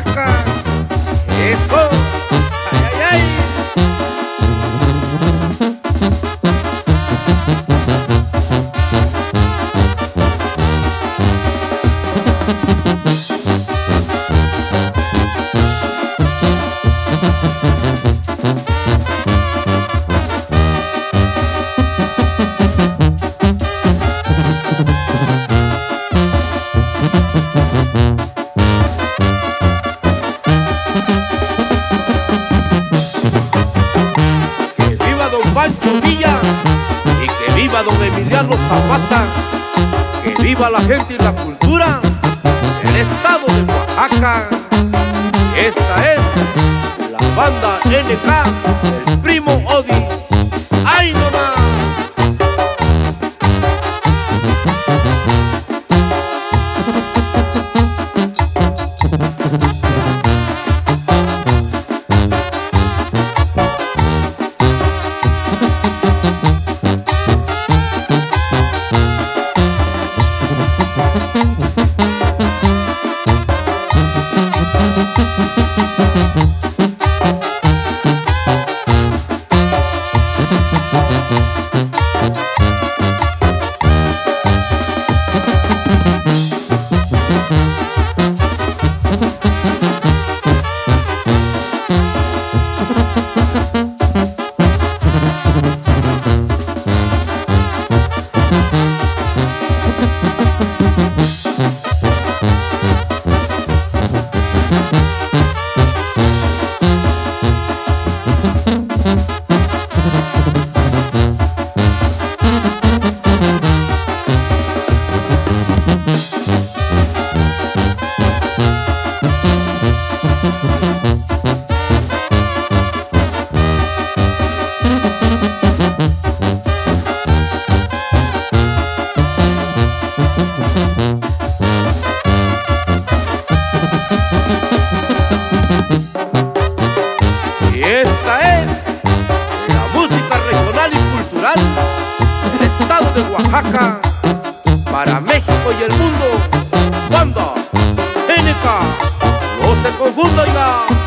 Oaxaca. Eso, ay, ay, ay. Pancho Villa y que viva don Emiliano Zapata, que viva la gente y la cultura del estado de Oaxaca. Esta es la banda NK, el primo Odi. ¡Ay, no más! Y esta es la música regional y cultural del estado de Oaxaca para México y el mundo. Banda NK, no se confunda, oiga.